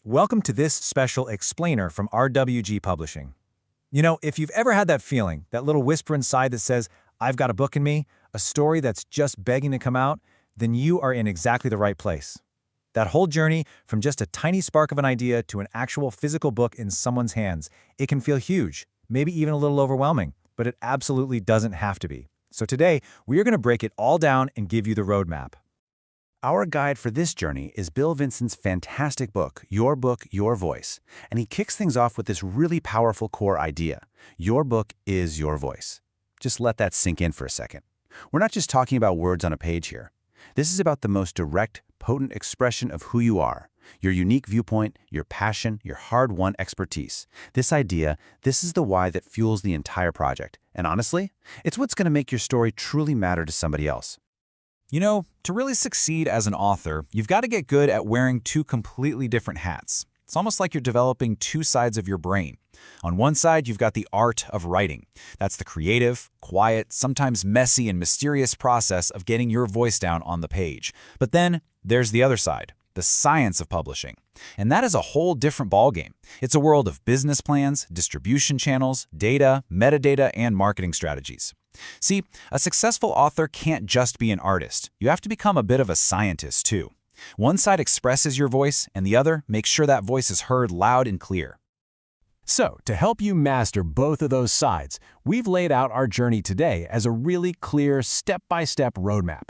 Welcome to this special explainer from RWG Publishing. You know, if you've ever had that feeling, that little whisper inside that says, I've got a book in me, a story that's just begging to come out, then you are in exactly the right place. That whole journey from just a tiny spark of an idea to an actual physical book in someone's hands, it can feel huge, maybe even a little overwhelming, but it absolutely doesn't have to be. So today, we are going to break it all down and give you the roadmap. Our guide for this journey is Bill Vincent's fantastic book, Your Book, Your Voice, and he kicks things off with this really powerful core idea. Your book is your voice. Just let that sink in for a second. We're not just talking about words on a page here. This is about the most direct, potent expression of who you are, your unique viewpoint, your passion, your hard-won expertise. This idea, this is the why that fuels the entire project. And honestly, it's what's going to make your story truly matter to somebody else. You know, to really succeed as an author, you've got to get good at wearing two completely different hats. It's almost like you're developing two sides of your brain. On one side, you've got the art of writing. That's the creative, quiet, sometimes messy and mysterious process of getting your voice down on the page. But then there's the other side, the science of publishing. And that is a whole different ballgame. It's a world of business plans, distribution channels, data, metadata, and marketing strategies. See, a successful author can't just be an artist. You have to become a bit of a scientist, too. One side expresses your voice, and the other makes sure that voice is heard loud and clear. So, to help you master both of those sides, we've laid out our journey today as a really clear step-by-step roadmap.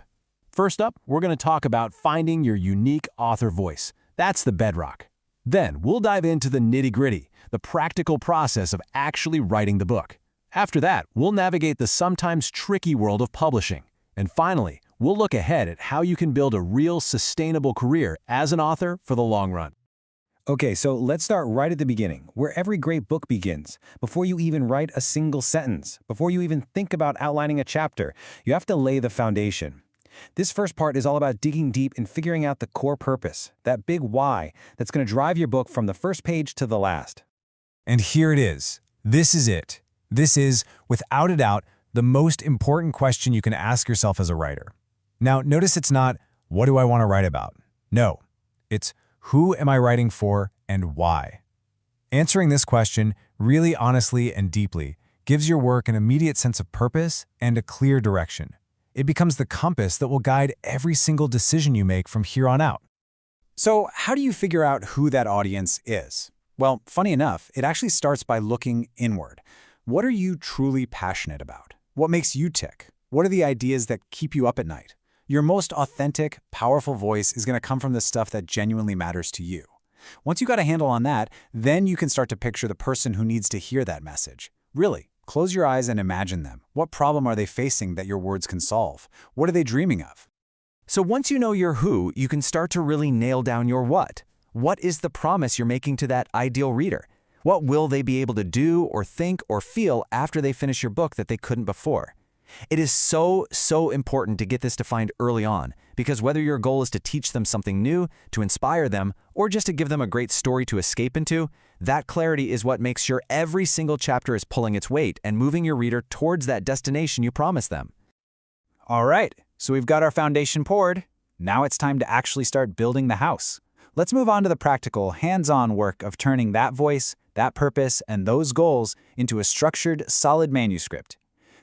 First up, we're going to talk about finding your unique author voice. That's the bedrock. Then, we'll dive into the nitty-gritty, the practical process of actually writing the book. After that, we'll navigate the sometimes tricky world of publishing. And finally, we'll look ahead at how you can build a real sustainable career as an author for the long run. Okay, so let's start right at the beginning, where every great book begins. Before you even write a single sentence, before you even think about outlining a chapter, you have to lay the foundation. This first part is all about digging deep and figuring out the core purpose, that big why that's going to drive your book from the first page to the last. And here it is. This is it. This is, without a doubt, the most important question you can ask yourself as a writer. Now, notice it's not, what do I want to write about? No, it's, who am I writing for and why? Answering this question really honestly and deeply gives your work an immediate sense of purpose and a clear direction. It becomes the compass that will guide every single decision you make from here on out. So, how do you figure out who that audience is? Well, funny enough, it actually starts by looking inward. What are you truly passionate about? What makes you tick? What are the ideas that keep you up at night? Your most authentic, powerful voice is going to come from the stuff that genuinely matters to you. Once you got a handle on that, then you can start to picture the person who needs to hear that message. Really, close your eyes and imagine them. What problem are they facing that your words can solve? What are they dreaming of? So once you know your who, you can start to really nail down your what. What is the promise you're making to that ideal reader? What will they be able to do or think or feel after they finish your book that they couldn't before? It is so important to get this defined early on, because whether your goal is to teach them something new, to inspire them, or just to give them a great story to escape into, that clarity is what makes sure every single chapter is pulling its weight and moving your reader towards that destination you promised them. All right, so we've got our foundation poured. Now it's time to actually start building the house. Let's move on to the practical, hands-on work of turning that voice, that purpose, and those goals into a structured, solid manuscript.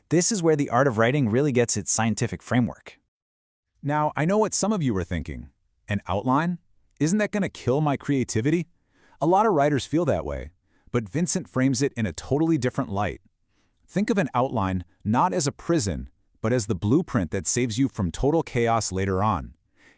This is where the art of writing really gets its scientific framework. Now, I know what some of you are thinking. An outline? Isn't that going to kill my creativity? A lot of writers feel that way, but Vincent frames it in a totally different light. Think of an outline not as a prison, but as the blueprint that saves you from total chaos later on.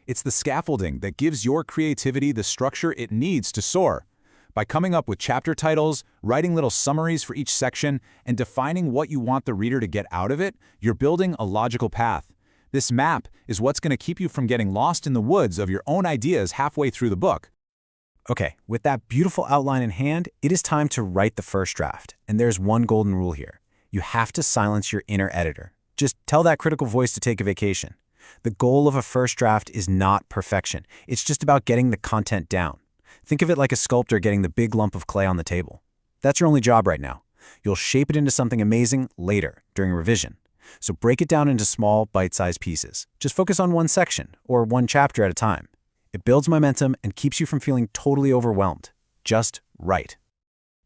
It's the scaffolding that gives your creativity the structure it needs to soar. By coming up with chapter titles, writing little summaries for each section, and defining what you want the reader to get out of it, you're building a logical path. This map is what's going to keep you from getting lost in the woods of your own ideas halfway through the book. Okay, with that beautiful outline in hand, it is time to write the first draft. And there's one golden rule here. You have to silence your inner editor. Just tell that critical voice to take a vacation. The goal of a first draft is not perfection. It's just about getting the content down. Think of it like a sculptor getting the big lump of clay on the table. That's your only job right now. You'll shape it into something amazing later, during revision. So break it down into small, bite-sized pieces. Just focus on one section, or one chapter at a time. It builds momentum and keeps you from feeling totally overwhelmed. Just write.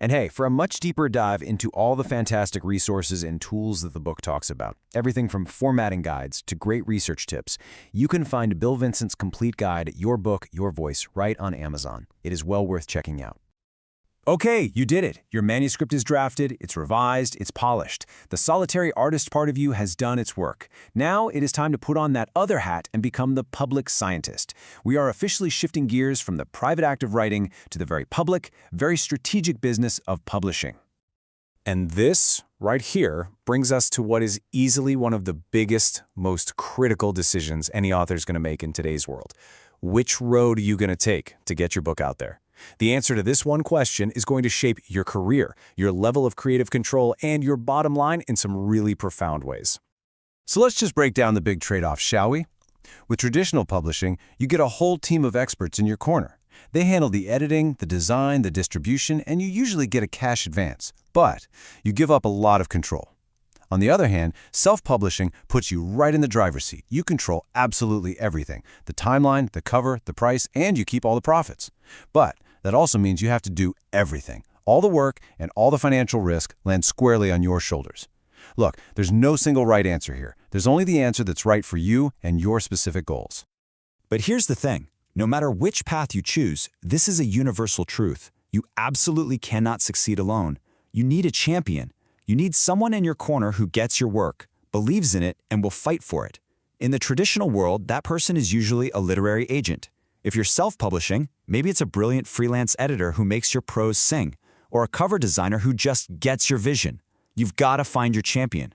And hey, for a much deeper dive into all the fantastic resources and tools that the book talks about, everything from formatting guides to great research tips, you can find Bill Vincent's complete guide, Your Book, Your Voice, right on Amazon. It is well worth checking out. Okay, you did it. Your manuscript is drafted, it's revised, it's polished. The solitary artist part of you has done its work. Now it is time to put on that other hat and become the public scientist. We are officially shifting gears from the private act of writing to the very public, very strategic business of publishing. And this, right here, brings us to what is easily one of the biggest, most critical decisions any author is going to make in today's world. Which road are you going to take to get your book out there? The answer to this one question is going to shape your career, your level of creative control, and your bottom line in some really profound ways. So let's just break down the big trade-offs, shall we? With traditional publishing, you get a whole team of experts in your corner. They handle the editing, the design, the distribution, and you usually get a cash advance. But you give up a lot of control. On the other hand, self-publishing puts you right in the driver's seat. You control absolutely everything: the timeline, the cover, the price, and you keep all the profits. But that also means you have to do everything. All the work and all the financial risk land squarely on your shoulders. Look, there's no single right answer here. There's only the answer that's right for you and your specific goals. But here's the thing. No matter which path you choose, this is a universal truth. You absolutely cannot succeed alone. You need a champion. You need someone in your corner who gets your work, believes in it, and will fight for it. In the traditional world, that person is usually a literary agent. If you're self-publishing, maybe it's a brilliant freelance editor who makes your prose sing, or a cover designer who just gets your vision. You've got to find your champion.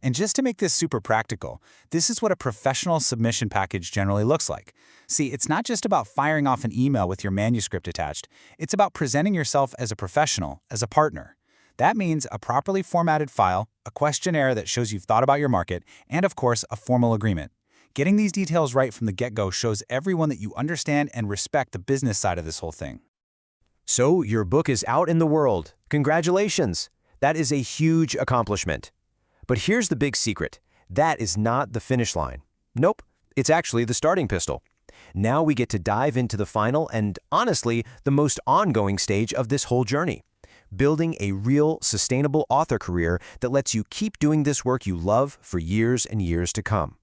And just to make this super practical, this is what a professional submission package generally looks like. See, it's not just about firing off an email with your manuscript attached. It's about presenting yourself as a professional, as a partner. That means a properly formatted file, a questionnaire that shows you've thought about your market, and of course, a formal agreement. Getting these details right from the get-go shows everyone that you understand and respect the business side of this whole thing. So your book is out in the world. Congratulations! That is a huge accomplishment. But here's the big secret. That is not the finish line. Nope, it's actually the starting pistol. Now we get to dive into the final and, honestly, the most ongoing stage of this whole journey. Building a real, sustainable author career that lets you keep doing this work you love for years and years to come.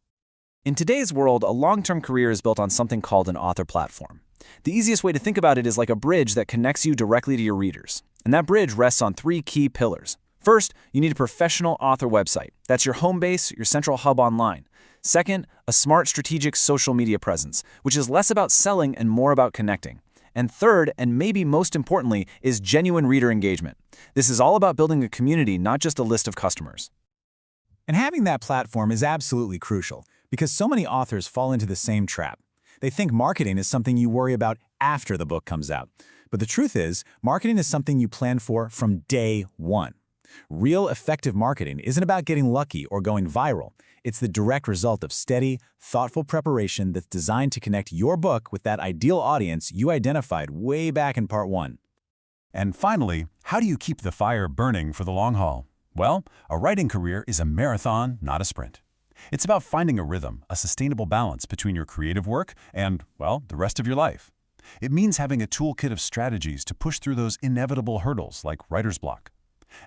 In today's world, a long-term career is built on something called an author platform. The easiest way to think about it is like a bridge that connects you directly to your readers. And that bridge rests on 3 key pillars. First, you need a professional author website. That's your home base, your central hub online. Second, a smart strategic social media presence, which is less about selling and more about connecting. And third, and maybe most importantly, is genuine reader engagement. This is all about building a community, not just a list of customers. And having that platform is absolutely crucial, because so many authors fall into the same trap. They think marketing is something you worry about after the book comes out. But the truth is, marketing is something you plan for from day one. Real effective marketing isn't about getting lucky or going viral. It's the direct result of steady, thoughtful preparation that's designed to connect your book with that ideal audience you identified way back in part 1. And finally, how do you keep the fire burning for the long haul? Well, a writing career is a marathon, not a sprint. It's about finding a rhythm, a sustainable balance between your creative work and, well, the rest of your life. It means having a toolkit of strategies to push through those inevitable hurdles like writer's block.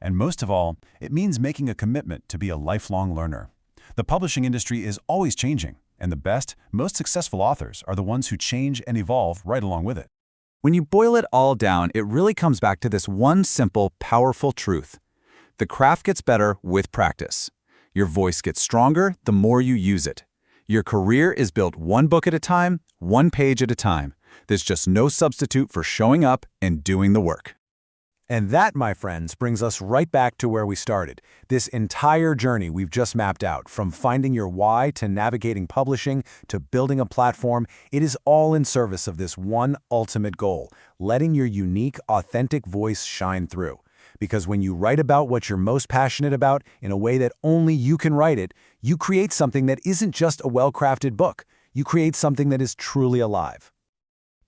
And most of all, it means making a commitment to be a lifelong learner. The publishing industry is always changing, and the best, most successful authors are the ones who change and evolve right along with it. When you boil it all down, it really comes back to this one simple, powerful truth. The craft gets better with practice. Your voice gets stronger the more you use it. Your career is built one book at a time, one page at a time. There's just no substitute for showing up and doing the work. And that, my friends, brings us right back to where we started. This entire journey we've just mapped out, from finding your why to navigating publishing to building a platform, it is all in service of this one ultimate goal: letting your unique, authentic voice shine through. Because when you write about what you're most passionate about in a way that only you can write it, you create something that isn't just a well-crafted book. You create something that is truly alive.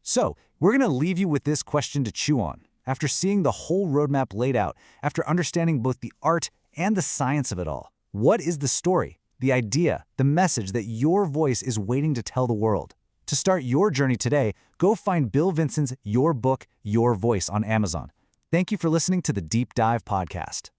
So, we're going to leave you with this question to chew on. After seeing the whole roadmap laid out, after understanding both the art and the science of it all, what is the story, the idea, the message that your voice is waiting to tell the world? To start your journey today, go find Bill Vincent's Your Book, Your Voice on Amazon. Thank you for listening to the Deep Dive Podcast.